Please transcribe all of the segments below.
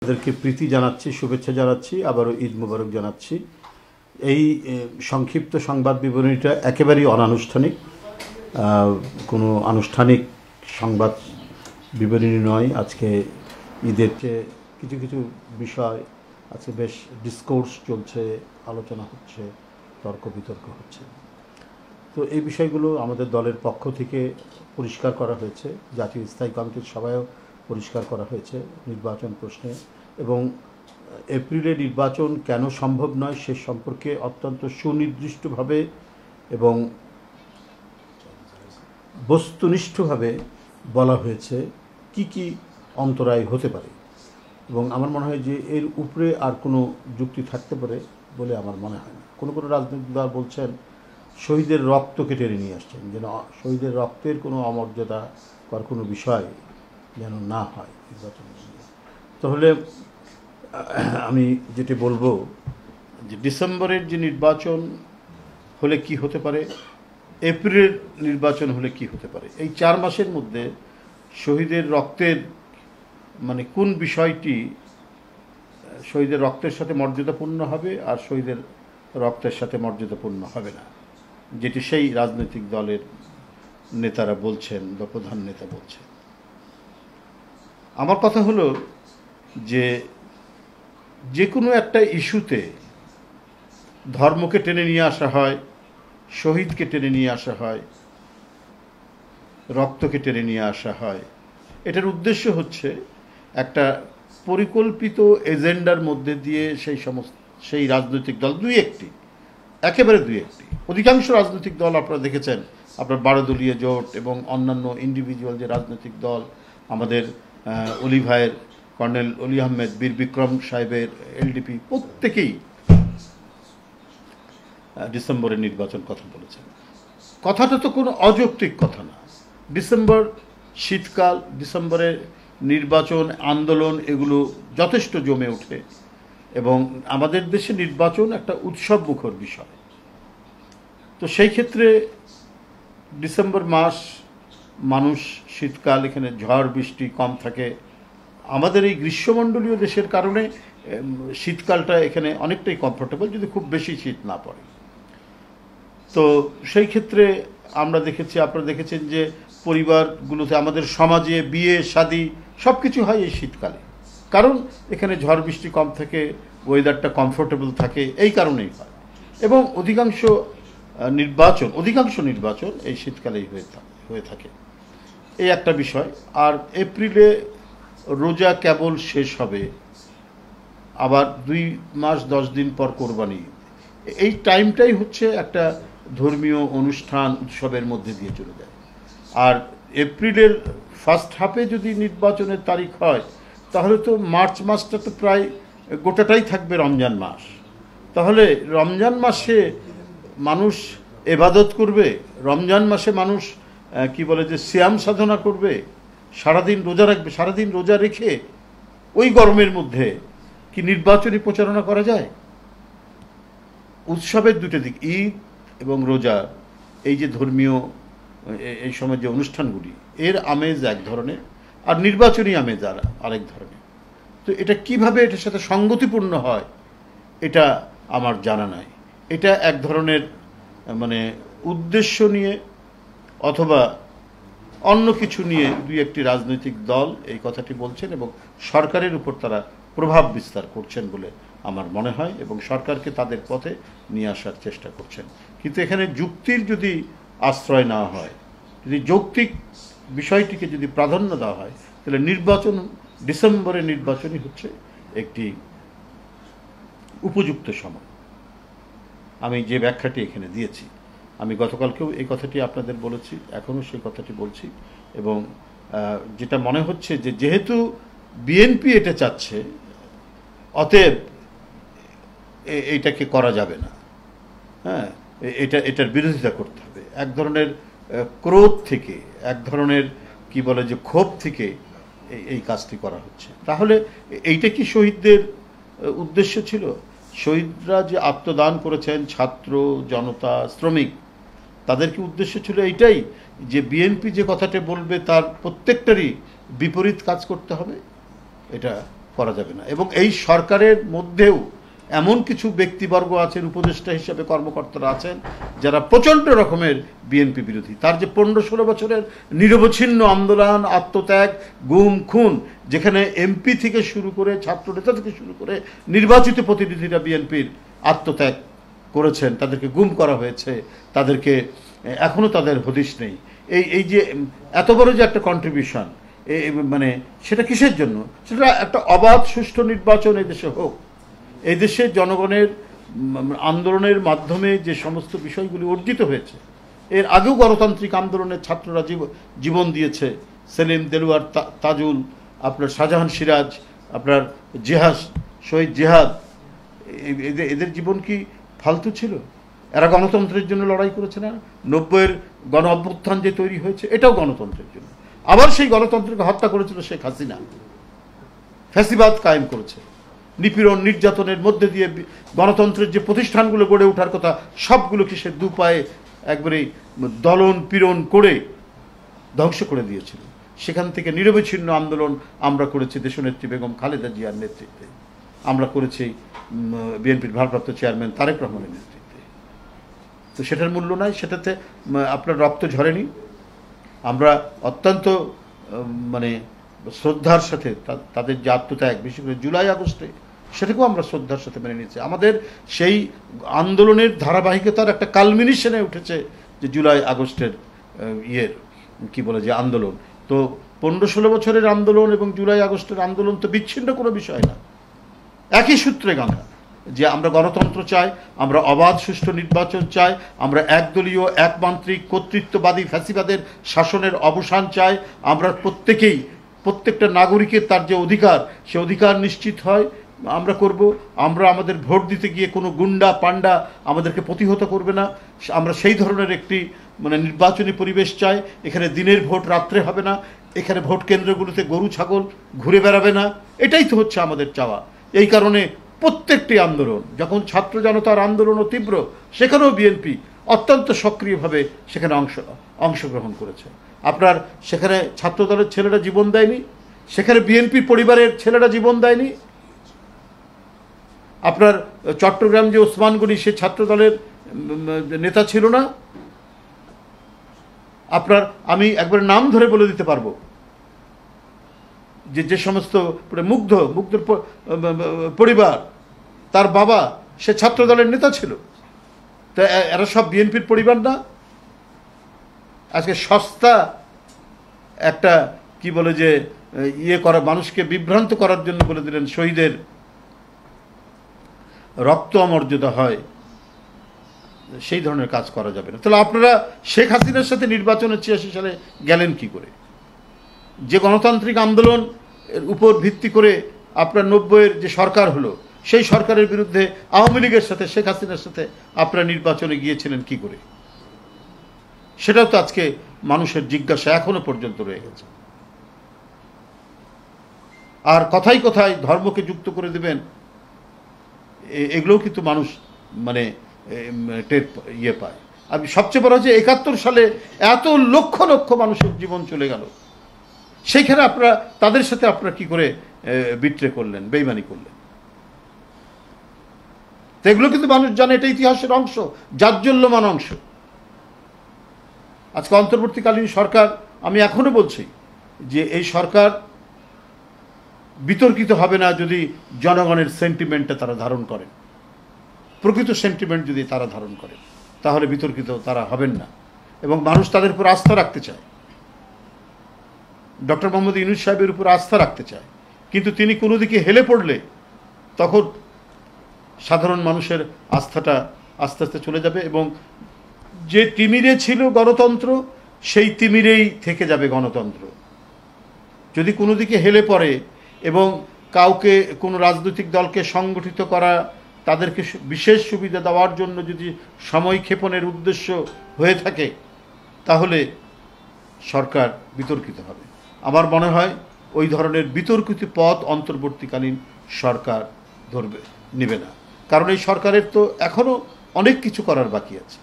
আপনাদেরকে প্রীতি জানাচ্ছি, শুভেচ্ছা জানাচ্ছি, আবারও ঈদ মোবারক জানাচ্ছি। এই সংক্ষিপ্ত সংবাদ বিবরণীটা একেবারেই অনানুষ্ঠানিক, কোনো আনুষ্ঠানিক সংবাদ বিবরণী নয়। আজকে ঈদের চেয়ে কিছু কিছু বিষয় আছে, বেশ ডিসকোর্স চলছে, আলোচনা হচ্ছে, তর্ক বিতর্ক হচ্ছে। তো এই বিষয়গুলো আমাদের দলের পক্ষ থেকে পরিষ্কার করা হয়েছে, জাতীয় স্থায়ী কমিটির সভায়ও পরিষ্কার করা হয়েছে নির্বাচন প্রশ্নে, এবং এপ্রিলে নির্বাচন কেন সম্ভব নয় সে সম্পর্কে অত্যন্ত সুনির্দিষ্টভাবে এবং বস্তুনিষ্ঠভাবে বলা হয়েছে কি কি অন্তরায় হতে পারে। এবং আমার মনে হয় যে এর উপরে আর কোনো যুক্তি থাকতে পারে বলে আমার মনে হয় না। কোনো কোনো রাজনৈতিক দল বলছেন শহীদের রক্তকে টেনে নিয়ে আসছেন, যেন শহীদের রক্তের কোনো অমর্যাদা করার কোনো বিষয় যেন না হয় নির্বাচন। তাহলে আমি যেটি বলবো যে ডিসেম্বরের যে নির্বাচন হলে কি হতে পারে, এপ্রিলের নির্বাচন হলে কি হতে পারে, এই 4 মাসের মধ্যে শহীদের রক্তের মানে কোন বিষয়টি শহীদের রক্তের সাথে মর্যাদাপূর্ণ হবে আর শহীদের রক্তের সাথে মর্যাদাপূর্ণ হবে না, যেটি সেই রাজনৈতিক দলের নেতারা বলছেন বা প্রধান নেতা বলছেন। আমার কথা হলো যে কোনো একটা ইস্যুতে ধর্মকে টেনে নিয়ে আসা হয়, শহীদকে টেনে নিয়ে আসা হয়, রক্তকে টেনে নিয়ে আসা হয়। এটার উদ্দেশ্য হচ্ছে একটা পরিকল্পিত এজেন্ডার মধ্যে দিয়ে সেই রাজনৈতিক দল একেবারে দুই একটি, অধিকাংশ রাজনৈতিক দল আপনারা দেখেছেন, আপনার 12 দলীয় জোট এবং অন্যান্য ইন্ডিভিজুয়াল যে রাজনৈতিক দল, আমাদের অলি ভাইয়ের, কর্নেল অলি আহমেদ, বীর বিক্রম সাহেবের এলডিপি, প্রত্যেকেই ডিসেম্বরের নির্বাচন কথা বলেছেন। কথাটা তো কোনো অযৌক্তিক কথা না। ডিসেম্বর শীতকাল, ডিসেম্বরের নির্বাচন আন্দোলন এগুলো যথেষ্ট জমে ওঠে এবং আমাদের দেশে নির্বাচন একটা উৎসব মুখর বিষয়। তো সেই ক্ষেত্রে ডিসেম্বর মাস, মানুষ শীতকাল, এখানে ঝড় বৃষ্টি কম থাকে। আমাদের এই গ্রীষ্মমণ্ডলীয় দেশের কারণে শীতকালটা এখানে অনেকটাই কমফোর্টেবল, যদি খুব বেশি শীত না পড়ে। তো সেই ক্ষেত্রে আমরা দেখেছি, আপনারা দেখেছেন যে পরিবারগুলোতে, আমাদের সমাজে বিয়ে শাদী সব কিছু হয় এই শীতকালে, কারণ এখানে ঝড় বৃষ্টি কম থাকে, ওয়েদারটা কমফোর্টেবল থাকে, এই কারণেই হয়। এবং অধিকাংশ নির্বাচন এই শীতকালেই হয়ে থাকে। এই একটা বিষয়। আর এপ্রিলে রোজা কেবল শেষ হবে, আবার 2 মাস 10 দিন পর কোরবানি। এই টাইমটাই হচ্ছে একটা ধর্মীয় অনুষ্ঠান, উৎসবের মধ্যে দিয়ে চলে যায়। আর এপ্রিলের ফার্স্ট হাফে যদি নির্বাচনের তারিখ হয়, তাহলে তো মার্চ মাসটা তো প্রায় গোটাটাই থাকবে রমজান মাস। তাহলে রমজান মাসে মানুষ ইবাদত করবে, রমজান মাসে মানুষ কি বলে যে সিয়াম সাধনা করবে, সারাদিন রোজা রাখবে। সারাদিন রোজা রেখে ওই গরমের মধ্যে কি নির্বাচনী প্রচারণা করা যায়? উৎসবের দুটো দিক, ঈদ এবং রোজা, এই যে ধর্মীয় এই সময় যে অনুষ্ঠানগুলি, এর আমেজ এক ধরনের, আর নির্বাচনী আমেজ আরেক ধরনের। তো এটা কিভাবে এটার সাথে সঙ্গতিপূর্ণ হয় এটা আমার জানা নাই। এটা এক ধরনের মানে উদ্দেশ্য নিয়ে অথবা অন্য কিছু নিয়ে 2-1টি রাজনৈতিক দল এই কথাটি বলছেন এবং সরকারের উপর তারা প্রভাব বিস্তার করছেন বলে আমার মনে হয়, এবং সরকারকে তাদের পথে নিয়ে আসার চেষ্টা করছেন। কিন্তু এখানে যুক্তির যদি আশ্রয় না হয়, যদি যৌক্তিক বিষয়টিকে যদি প্রাধান্য দেওয়া হয়, তাহলে ডিসেম্বরের নির্বাচনই হচ্ছে একটি উপযুক্ত সময়। আমি যে ব্যাখ্যাটি এখানে দিয়েছি, আমি গতকালকেও এই কথাটি আপনাদের বলেছি, এখনও সেই কথাটি বলছি। এবং যেটা মনে হচ্ছে যে যেহেতু বিএনপি এটা চাচ্ছে, অতএব এইটাকে করা যাবে না। হ্যাঁ, এটার বিরোধিতা করতে হবে। এক ধরনের ক্রোধ থেকে, এক ধরনের কি বলে যে ক্ষোভ থেকে এই কাজটি করা হচ্ছে। তাহলে এইটা কি শহীদদের উদ্দেশ্য ছিল? শহীদরা যে আত্মদান করেছেন, ছাত্র জনতা, শ্রমিক, তাদের কি উদ্দেশ্য ছিল এইটাই যে বিএনপি যে কথাটা বলবে তার প্রত্যেকটারই বিপরীত কাজ করতে হবে? এটা করা যাবে না। এবং এই সরকারের মধ্যেও এমন কিছু ব্যক্তিবর্গ আছেন, উপদেষ্টা হিসেবে কর্মকর্তারা আছেন, যারা প্রচণ্ড রকমের বিএনপি বিরোধী। তার যে 15-16 বছরের নিরবচ্ছিন্ন আন্দোলন, আত্মত্যাগ, গুম খুন, যেখানে এমপি থেকে শুরু করে ছাত্রনেতা থেকে শুরু করে নির্বাচিত প্রতিনিধিরা বিএনপির আত্মত্যাগ করেছেন, তাদেরকে গুম করা হয়েছে, তাদেরকে এখনও তাদের হদিশ নেই। এই যে এত বড় যে একটা কন্ট্রিবিউশন, মানে সেটা কিসের জন্য? সেটা একটা অবাধ সুষ্ঠু নির্বাচন এই দেশে হোক। এই দেশে জনগণের আন্দোলনের মাধ্যমে যে সমস্ত বিষয়গুলি অর্জিত হয়েছে, এর আগেও গণতান্ত্রিক আন্দোলনের ছাত্ররা জীবন দিয়েছে। সেলিম, দেলোয়ার, তাজুল, আপনার শাহজাহান সিরাজ, আপনার জিহাদ, শহীদ জিহাদ, এদের জীবন কি ফালতু ছিল? এরা গণতন্ত্রের জন্য লড়াই করেছে না? 90-এর গণ অভ্যুত্থান যে তৈরি হয়েছে, এটাও গণতন্ত্রের জন্য। আবার সেই গণতন্ত্রকে হত্যা করেছিল শেখ হাসিনা, ফ্যাসিবাদ কায়েম করেছে। নিপীড়ন নির্যাতনের মধ্যে দিয়ে গণতন্ত্রের যে প্রতিষ্ঠানগুলো গড়ে ওঠার কথা, সবগুলোকে সে দুপায়ে একবারে দলন পীড়ন করে ধ্বংস করে দিয়েছিল। সেখান থেকে নিরবচ্ছিন্ন আন্দোলন আমরা করেছি দেশনেত্রী বেগম খালেদা জিয়ার নেতৃত্বে, আমরা করেছি বিএনপির ভারপ্রাপ্ত চেয়ারম্যান তারেক রহমানের নেতৃত্বে। তো সেটার মূল্য নাই, সেটাতে আপনার রক্ত ঝরেনি। আমরা অত্যন্ত মানে শ্রদ্ধার সাথে তাদের যে আত্মত্যাগ, বিশেষ করে জুলাই আগস্টে, সেটাকেও আমরা শ্রদ্ধার সাথে মেনে নিয়েছি। আমাদের সেই আন্দোলনের ধারাবাহিকতার একটা কালমিনেশনে উঠেছে যে জুলাই আগস্টের কি বলে যে আন্দোলন। তো 15-16 বছরের আন্দোলন এবং জুলাই আগস্টের আন্দোলন তো বিচ্ছিন্ন কোনো বিষয় না, একই সূত্রে গাঁথা। যে আমরা গণতন্ত্র চাই, আমরা অবাধ সুষ্ঠু নির্বাচন চাই, আমরা একদলীয় একমান্ত্রিক কর্তৃত্ববাদী ফ্যাসিবাদের শাসনের অবসান চাই। আমরা প্রত্যেকটা নাগরিকের তার যে অধিকার, সে অধিকার নিশ্চিত হয় আমরা করব। আমরা আমাদের ভোট দিতে গিয়ে কোনো গুন্ডা পান্ডা আমাদেরকে প্রতিহত করবে না। আমরা সেই ধরনের একটি মানে নির্বাচনী পরিবেশ চাই। এখানে দিনের ভোট রাত্রে হবে না, এখানে ভোট কেন্দ্রগুলোতে গরু ছাগল ঘুরে বেড়াবে না। এটাই তো হচ্ছে আমাদের চাওয়া। এই কারণে প্রত্যেকটি আন্দোলন, যখন ছাত্র জনতার আন্দোলনও তীব্র, সেখানেও বিএনপি অত্যন্ত সক্রিয়ভাবে সেখানে অংশগ্রহণ করেছে। আপনার সেখানে ছাত্রদলের ছেলেরা জীবন দেয়নি, সেখানে বিএনপি পরিবারের ছেলেরা জীবন দেয়নি। আপনার চট্টগ্রাম যে ওসমান গনি, সে ছাত্রদলের নেতা ছিল না। আপনার আমি একবার নাম ধরে বলে দিতে পারবো যে সমস্ত মুগ্ধর পরিবার, তার বাবা সে ছাত্রদলের নেতা ছিল। তা এরা সব বিএনপির পরিবার না? আজকে সস্তা একটা কি বলে যে করা, মানুষকে বিভ্রান্ত করার জন্য বলে দিলেন শহীদের রক্ত অমর্যাদা হয়, সেই ধরনের কাজ করা যাবে না। তাহলে আপনারা শেখ হাসিনার সাথে নির্বাচনে 86 সালে গেলেন কি করে? যে গণতান্ত্রিক আন্দোলন উপর ভিত্তি করে আপনার 90-এর যে সরকার হলো, সেই সরকারের বিরুদ্ধে আওয়ামী লীগের সাথে শেখ হাসিনার সাথে আপনারা নির্বাচনে গিয়েছিলেন কি করে? সেটাও তো আজকে মানুষের জিজ্ঞাসা এখনো পর্যন্ত রয়ে গেছে। আর কথায় কথায় ধর্মকে যুক্ত করে দেবেন, এগুলোও কিন্তু মানুষ মানে পায়। আমি সবচেয়ে বড় যে 71 সালে এত লক্ষ লক্ষ মানুষের জীবন চলে গেল, সেইখানে আপনারা তাদের সাথে আপনারা কি করে বিট্রে করলেন, বেইমানি করলেন? তো এগুলো কিন্তু মানুষ জানে, এটা ইতিহাসের অংশ, জাজ্জল্যমান অংশ। আজকে অন্তর্বর্তীকালীন সরকার, আমি এখনো বলছি যে এই সরকার বিতর্কিত হবে না যদি জনগণের সেন্টিমেন্টটা তারা ধারণ করে। প্রকৃত সেন্টিমেন্ট যদি তারা ধারণ করে, তাহলে বিতর্কিত তারা হবেন না এবং মানুষ তাদের উপর আস্থা রাখতে চায়। ডক্টর মোহাম্মদ ইউনূস সাহেবের উপর আস্থা রাখতে চায়, কিন্তু তিনি কোনো দিকে হেলে পড়লে তখন সাধারণ মানুষের আস্থাটা আস্তে আস্তে চলে যাবে এবং যে তিমিরে ছিল গণতন্ত্র, সেই তিমিরেই থেকে যাবে গণতন্ত্র। যদি কোনো দিকে হেলে পড়ে এবং কাউকে, কোনো রাজনৈতিক দলকে সংগঠিত করা, তাদেরকে বিশেষ সুবিধা দেওয়ার জন্য যদি সময় ক্ষেপণের উদ্দেশ্য হয়ে থাকে, তাহলে সরকার বিতর্কিত হবে। আমার মনে হয় ওই ধরনের বিতর্কিত পথ অন্তর্বর্তীকালীন সরকার নেবে না। কারণ এই সরকারের তো এখনও অনেক কিছু করার বাকি আছে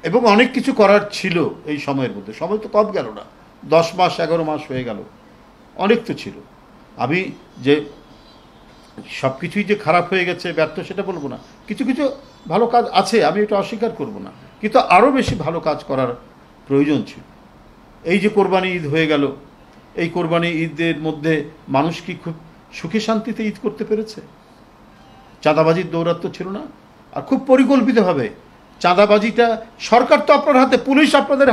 এবং অনেক কিছু করার ছিল এই সময়ের মধ্যে। সময় তো কম গেল না, 10 মাস 11 মাস হয়ে গেল, অনেক তো ছিল। আমি যে সব কিছুই যে খারাপ হয়ে গেছে, ব্যর্থ, সেটা বলবো না। কিছু কিছু ভালো কাজ আছে, আমি এটা অস্বীকার করব না, কিন্তু আরও বেশি ভালো কাজ করার প্রয়োজন ছিল। এই যে কোরবানি ঈদ হয়ে গেল, এই কোরবানি ঈদের মধ্যে মানুষ কি খুব সুখে শান্তিতে ঈদ করতে পেরেছে? চাঁদাবাজির দৌরাত্ম্য ছিল না, আর খুব পরিকল্পিতভাবে চাঁদাবাজিটা, সরকার তো আপনার হাতে, পুলিশ আপনাদের